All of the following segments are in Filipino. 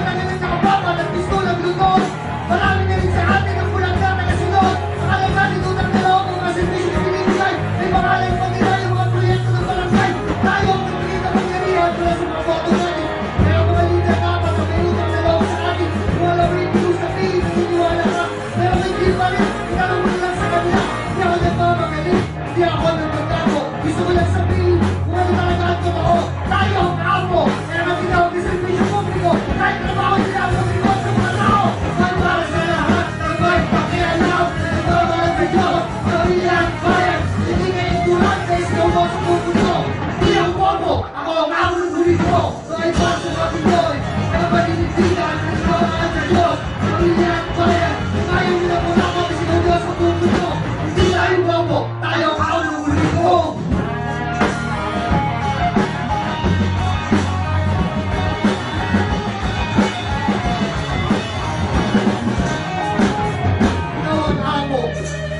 na galit sa kababa, nagpistola, blutos. Marami na rin sa atin ang pulang na nagasunod. Akala natin utang na loob ang mga servisyo na binibigay. May pangalan pang nila yung mga proyekto ng barangay. Tayo ang nagpagin na pangyarihan mula sa mga boto natin. Kaya mga lider dapat na may utang na loob sa atin. Wala mo yung pilos na pilit, naniniwala ka. Pero may di pa rin, itanong mo lang sa kanila. Hindi ako nagmamagaling, hindi ako nagmagtago. Gusto ko lang sabihin, kung ano talaga ang totoo. Tayo ang kaamo, kaya natin ako ng servisyo publiko. Kahit trabaho nila ang magbibot sa mga tao. At para sa lahat, ng may pakialam. Nagmamahal sa Diyos, pamilya at bayan. Hindi ngayon tulad sa ikaw mo sa pupunto. Hindi ang bobo, ako ang amo ng guliko. So ay para sa mga Pinoy, ang paninitigan, nagmamahal sa Diyos, pamilya at bayan. Tayo nila po na kami sa Diyos sa pupunto. Hindi tayo bobo, tayo ang amo ng guliko.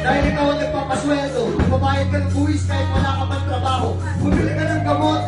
Dahil ikaw ang nagpapasweldo, babayad ka ng buwis kahit wala ka pang trabaho. Bumili ka ng gamot